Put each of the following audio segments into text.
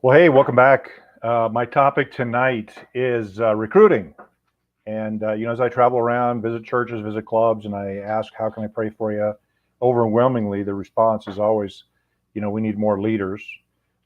Well, hey, welcome back. My topic tonight is recruiting. And, as I travel around, visit churches, visit clubs, and I ask, how can I pray for you? Overwhelmingly, the response is always, we need more leaders.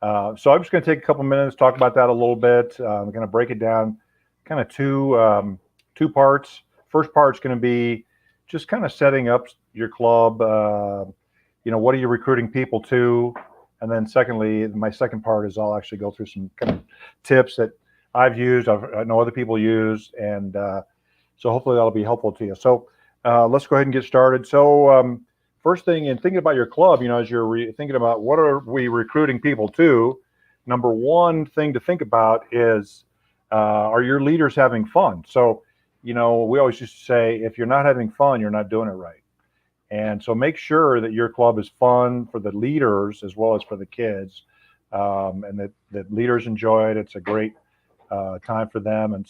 So I'm just going to take a couple minutes, talk about that a little bit. I'm going to break it down kind of two parts. First part's going to be just kind of setting up your club. What are you recruiting people to? And then secondly, my second part is I'll actually go through some kind of tips that I've used, I know other people use, and so hopefully that'll be helpful to you. So let's go ahead and get started. So first thing, in thinking about your club, as you're thinking about what are we recruiting people to, number one thing to think about is, are your leaders having fun? So, we always used to say, if you're not having fun, you're not doing it right. And so make sure that your club is fun for the leaders as well as for the kids, and that leaders enjoy it. It's a great time for them. And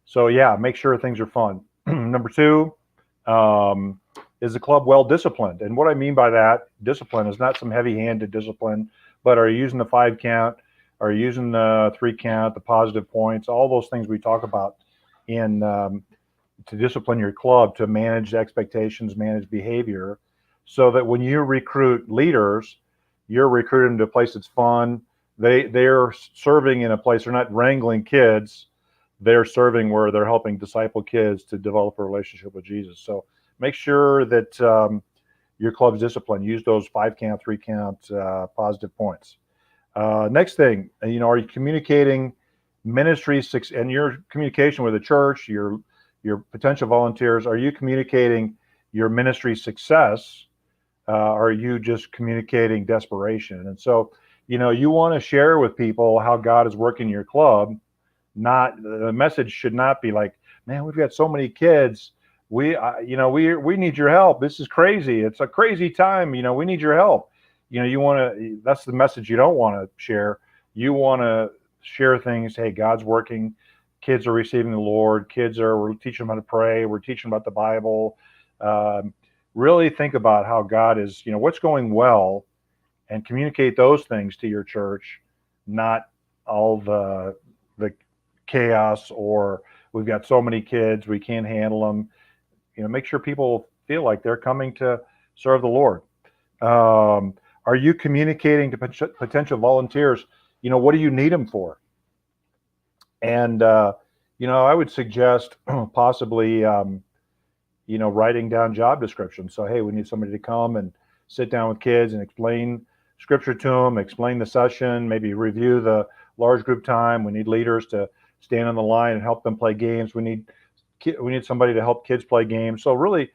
so yeah, make sure things are fun. Number two, is the club well disciplined? And what I mean by that, discipline is not some heavy-handed discipline, but are you using the 5 count? Are you using the 3 count, the positive points, all those things we talk about in to discipline your club, to manage expectations, manage behavior, so that when you recruit leaders, you're recruiting to a place that's fun. They're serving in a place, they're not wrangling kids. They're serving where they're helping disciple kids to develop a relationship with Jesus. So make sure that your club's disciplined. Use those 5 count, 3 count positive points. Next thing, are you communicating ministry and your communication with the church, your potential volunteers? Are you communicating your ministry success? Are you just communicating desperation? And so, you want to share with people how God is working your club. Not the message should not be like, man, we've got so many kids. We need your help. This is crazy. It's a crazy time. We need your help. That's the message you don't want to share. You want to share things. Hey, God's working. Kids are receiving the Lord. We're teaching them how to pray. We're teaching them about the Bible. Really think about how God is, what's going well, and communicate those things to your church, not all the chaos, or we've got so many kids, we can't handle them. Make sure people feel like they're coming to serve the Lord. Are you communicating to potential volunteers? What do you need them for? And, I would suggest possibly, writing down job descriptions. So, hey, we need somebody to come and sit down with kids and explain scripture to them, explain the session, maybe review the large group time. We need leaders to stand on the line and help them play games. We need somebody to help kids play games. So really,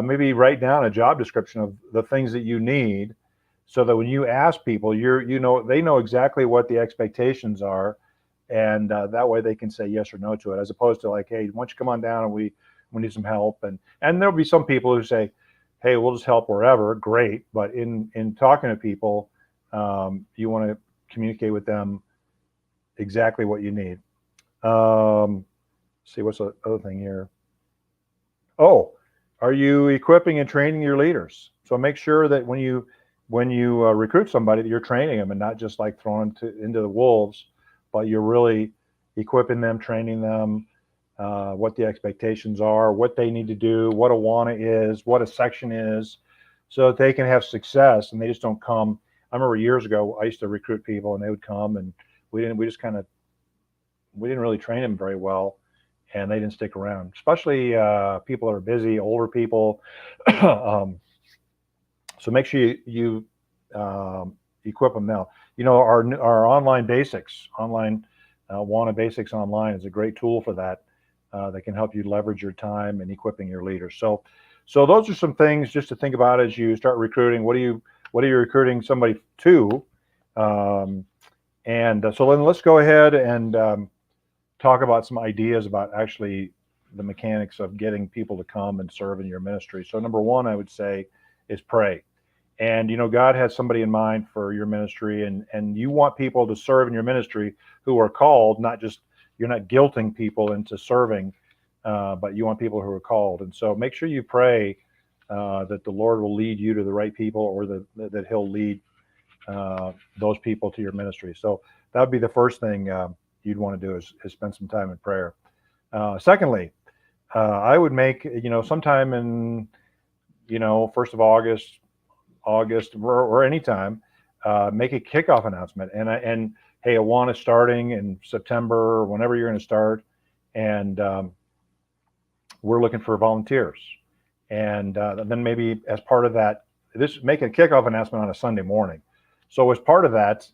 maybe write down a job description of the things that you need, so that when you ask people, they know exactly what the expectations are, and that way they can say yes or no to it, as opposed to like, hey, why don't you come on down and we need some help. And there'll be some people who say, hey, we'll just help wherever. Great. But in talking to people, you want to communicate with them exactly what you need. See, what's the other thing here? Oh, are you equipping and training your leaders? So make sure that when you recruit somebody, that you're training them and not just like throwing into the wolves, but you're really equipping them, training them, what the expectations are, what they need to do, what Awana is, what a section is, so that they can have success and they just don't come. I remember years ago, I used to recruit people and they would come and we didn't really train them very well, and they didn't stick around, especially people that are busy, older people. So make sure you equip them now. Our online basics, Awana Basics Online is a great tool for that. That can help you leverage your time and equipping your leaders. So those are some things just to think about as you start recruiting. What are you recruiting somebody to? So then let's go ahead and talk about some ideas about actually the mechanics of getting people to come and serve in your ministry. So number one, I would say, is pray. And God has somebody in mind for your ministry, and you want people to serve in your ministry who are called, not just, you're not guilting people into serving, but you want people who are called. And so make sure you pray that the Lord will lead you to the right people, or that he'll lead those people to your ministry. So that would be the first thing you'd want to do is spend some time in prayer. Secondly, I would make, sometime in, first of August, or any time, make a kickoff announcement. And hey, Awana starting in September, or whenever you're going to start, and we're looking for volunteers. And then maybe as part of that, make a kickoff announcement on a Sunday morning. So as part of that,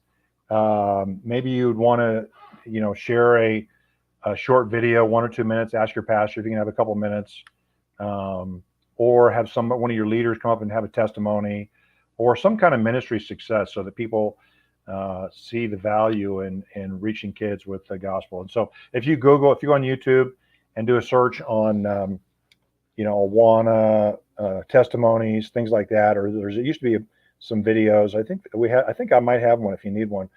maybe you'd want to, share a short video, 1 or 2 minutes. Ask your pastor if you can have a couple minutes, or have one of your leaders come up and have a testimony, or some kind of ministry success, so that people see the value in reaching kids with the gospel. And so if you go on YouTube and do a search on Awana testimonies, things like that, or there used to be some videos. I think I might have one if you need one,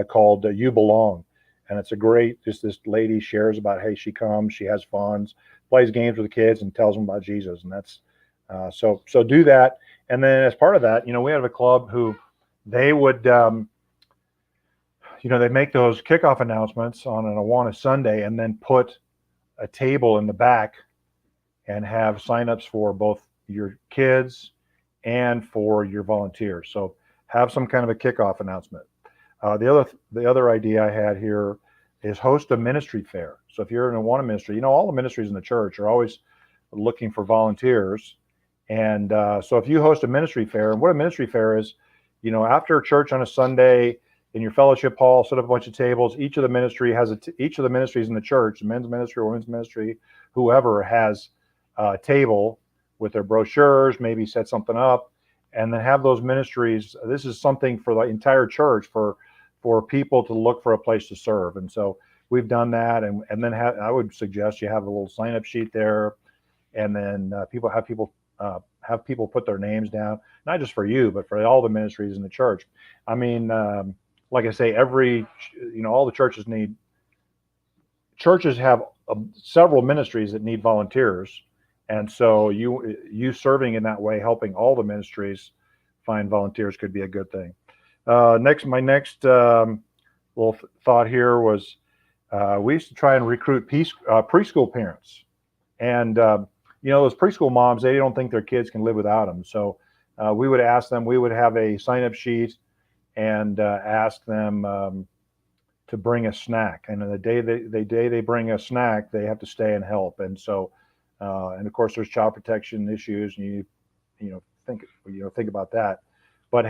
called "You Belong," and it's a great. Just this lady shares about, hey, she comes, she has funds, plays games with the kids, and tells them about Jesus, and that's so do that. And then as part of that, we have a club who they would they make those kickoff announcements on an Awana Sunday, and then put a table in the back and have signups for both your kids and for your volunteers. So have some kind of a kickoff announcement. The other idea I had here is host a ministry fair. So if you're in a Awana ministry, all the ministries in the church are always looking for volunteers. And so if you host a ministry fair, and what a ministry fair is, after church on a Sunday in your fellowship hall, set up a bunch of tables. Each of the ministries in the church, the men's ministry or women's ministry, whoever, has a table with their brochures, maybe set something up, and then have those ministries. This is something for the entire church, for people to look for a place to serve. And so we've done that, and then I would suggest you have a little sign-up sheet there, and then have people put their names down, not just for you, but for all the ministries in the church. I mean, like I say, all the churches have several ministries that need volunteers. And so you serving in that way, helping all the ministries find volunteers, could be a good thing. My next little thought here was, we used to try and recruit preschool parents. And, those preschool moms, they don't think their kids can live without them. So we would ask them, we would have a sign-up sheet and ask them to bring a snack. And on the day they bring a snack, they have to stay and help. And so, and of course, there's child protection issues, and you think about that. But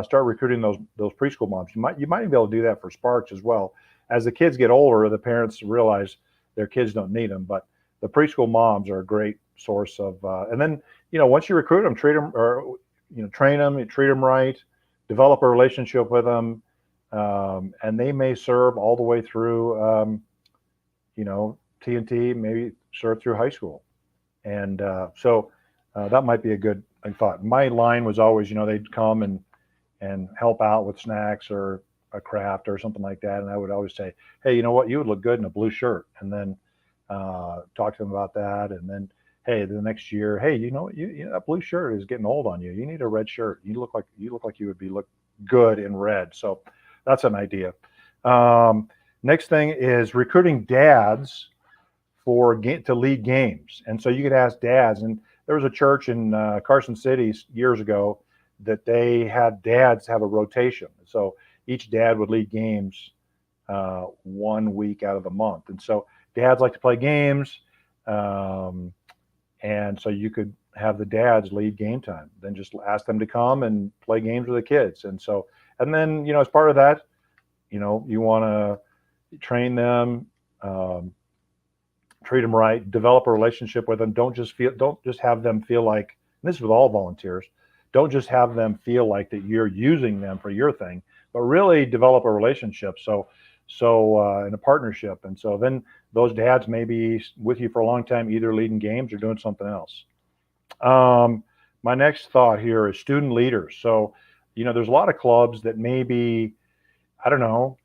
start recruiting those preschool moms. You might even be able to do that for Sparks as well. As the kids get older, the parents realize their kids don't need them, but the preschool moms are a great source of. And then once you recruit them, treat them, or train them, treat them right, develop a relationship with them, and they may serve all the way through, TNT, maybe serve through high school. And so that might be a good thought. My line was always, they'd come and help out with snacks or a craft or something like that. And I would always say, hey, you know what, you would look good in a blue shirt. And then talk to them about that. And then, hey, the next year, hey, that blue shirt is getting old on you. You need a red shirt. You look like you would look good in red. So that's an idea. Next thing is recruiting dads to lead games. And so you could ask dads, and there was a church in Carson City years ago that they had dads have a rotation. So each dad would lead games 1 week out of the month. And so dads like to play games. And so you could have the dads lead game time, then just ask them to come and play games with the kids. And then, as part of that, you want to train them, treat them right, develop a relationship with them. Don't just have them feel like, and this is with all volunteers, don't just have them feel like that you're using them for your thing, but really develop a relationship. So in a partnership. And so then those dads may be with you for a long time, either leading games or doing something else. My next thought here is student leaders. So, there's a lot of clubs that maybe, I don't know,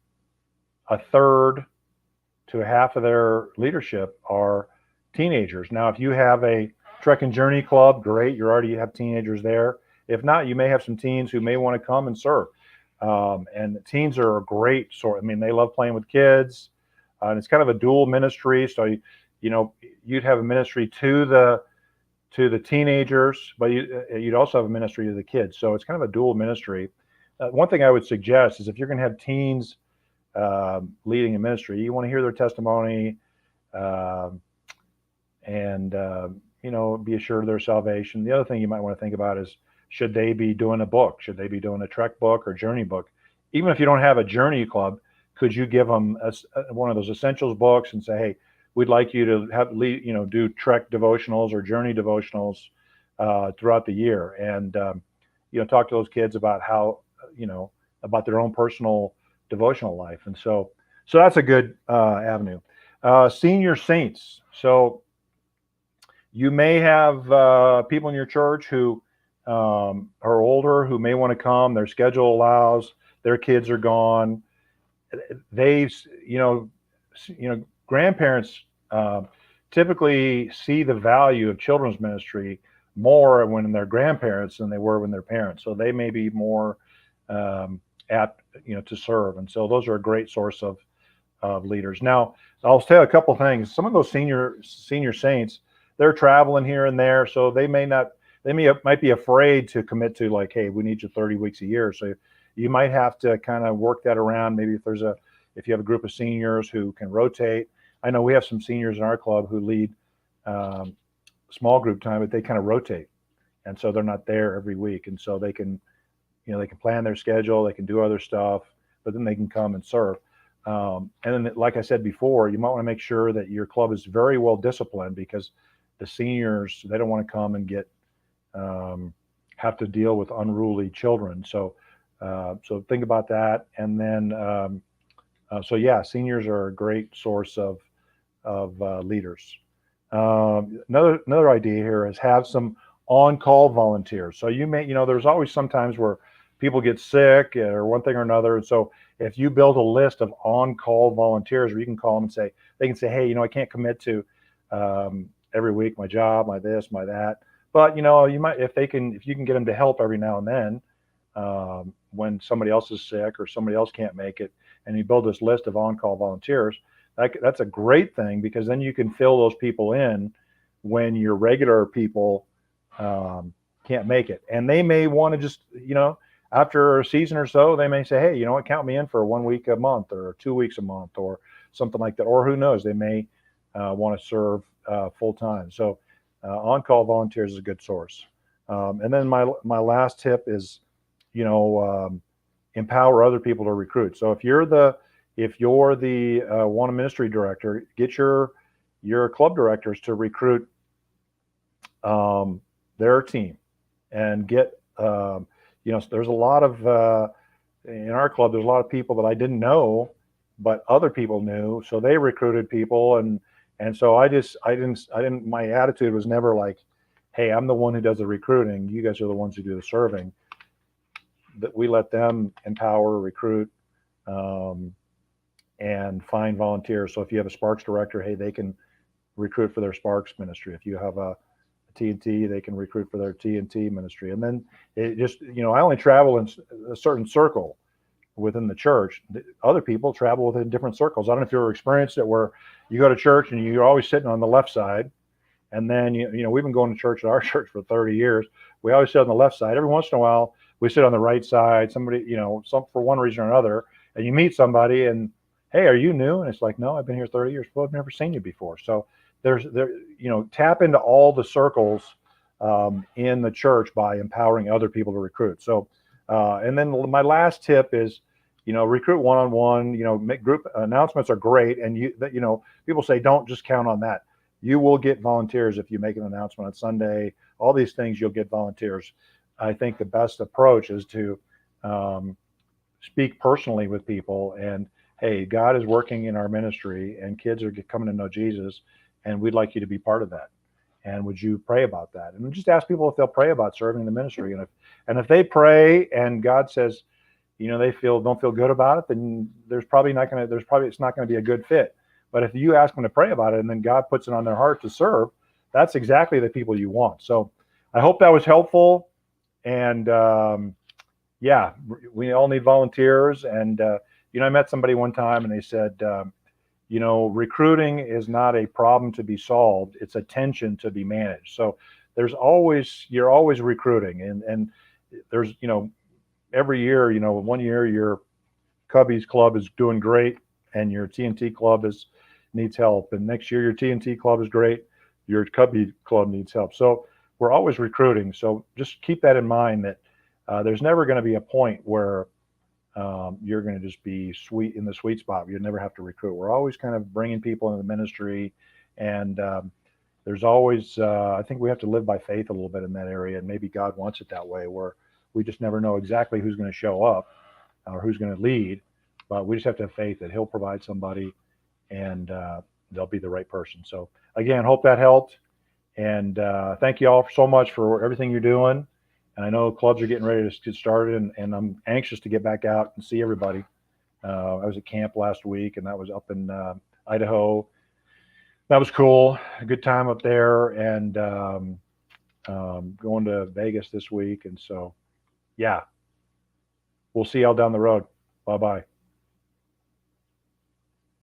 a third to a half of their leadership are teenagers. Now, if you have a Trek and Journey club, great. You already have teenagers there. If not, you may have some teens who may want to come and serve. And teens are a great sort. I mean, they love playing with kids, and it's kind of a dual ministry. So you'd have a ministry to the teenagers, but you'd also have a ministry to the kids. So it's kind of a dual ministry. One thing I would suggest is if you're going to have teens leading a ministry, you want to hear their testimony, and be assured of their salvation. The other thing you might want to think about is, should they be doing a book? Should they be doing a Trek book or Journey book? Even if you don't have a Journey club, could you give them one of those essentials books and say, hey, we'd like you to do Trek devotionals or Journey devotionals throughout the year, and talk to those kids about how about their own personal devotional life. And so that's a good avenue. Senior saints. So you may have people in your church who are older, who may want to come. Their schedule allows. Their kids are gone. Grandparents typically see the value of children's ministry more when they're grandparents than they were when they're parents. So they may be more apt, to serve. And so those are a great source of leaders. Now, I'll tell you a couple things. Some of those senior saints, they're traveling here and there, so they might be afraid to commit to, like, hey, we need you 30 weeks a year. So you might have to kind of work that around. Maybe if you have a group of seniors who can rotate. I know we have some seniors in our club who lead small group time, but they kind of rotate, and so they're not there every week, and so they can plan their schedule, they can do other stuff, but then they can come and serve. And then, like I said before, you might want to make sure that your club is very well disciplined, because the seniors, they don't want to come and have to deal with unruly children. So think about that. And then, seniors are a great source of leaders. Another idea here is have some on-call volunteers. So you may, there's always sometimes where people get sick or one thing or another. And so if you build a list of on-call volunteers where you can call them and they can say, hey, I can't commit to every week, my job, my this, my that. But, you might, if you can get them to help every now and then when somebody else is sick or somebody else can't make it, and you build this list of on-call volunteers, that's a great thing, because then you can fill those people in when your regular people can't make it. And they may want to just, after a season or so, they may say, hey, count me in for 1 week a month or 2 weeks a month or something like that. Or who knows, they may want to serve full time. So on-call volunteers is a good source. And then my last tip is, empower other people to recruit. So if you're the Awana Ministry director, get your club directors to recruit their team, and get there's a lot of in our club, there's a lot of people that I didn't know, but other people knew, so they recruited people, and so I didn't. My attitude was never like, hey, I'm the one who does the recruiting, you guys are the ones who do the serving. That we let them empower, recruit, and find volunteers. So if you have a Sparks director, hey, they can recruit for their Sparks ministry. If you have a TNT, they can recruit for their TNT ministry. And then it just, I only travel in a certain circle within the church. Other people travel within different circles. I don't know if you've ever experienced it, where you go to church and you're always sitting on the left side. And then, we've been going to church at our church for 30 years. We always sit on the left side. Every once in a while, we sit on the right side. Somebody, for one reason or another, and you meet somebody and, hey, are you new? And it's like, no, I've been here 30 years. Well, I've never seen you before. So tap into all the circles in the church by empowering other people to recruit. So, and then my last tip is, recruit one-on-one. Make group announcements are great, and people say don't just count on that. You will get volunteers if you make an announcement on Sunday. All these things, you'll get volunteers. I think the best approach is to speak personally with people, and hey, God is working in our ministry, and kids are coming to know Jesus, and we'd like you to be part of that. And would you pray about that? And just ask people if they'll pray about serving the ministry. And if they pray and God says, they don't feel good about it, then it's not going to be a good fit. But if you ask them to pray about it and then God puts it on their heart to serve, that's exactly the people you want. So I hope that was helpful. And yeah, we all need volunteers. And, I met somebody one time and they said, recruiting is not a problem to be solved. It's a tension to be managed. So you're always recruiting. And there's, every year, one year your Cubbies club is doing great and your TNT club needs help. And next year your TNT club is great. Your Cubby club needs help. So we're always recruiting. So just keep that in mind that there's never going to be a point where you're going to just be in the sweet spot. You never have to recruit. We're always kind of bringing people into the ministry, and there's always. I think we have to live by faith a little bit in that area, and maybe God wants it that way, where we just never know exactly who's going to show up or who's going to lead, but we just have to have faith that He'll provide somebody, and they'll be the right person. So again, hope that helped, and thank you all so much for everything you're doing. And I know clubs are getting ready to get started, and I'm anxious to get back out and see everybody. I was at camp last week, and that was up in Idaho. That was cool. A good time up there, and going to Vegas this week. And so, yeah, we'll see y'all down the road. Bye bye.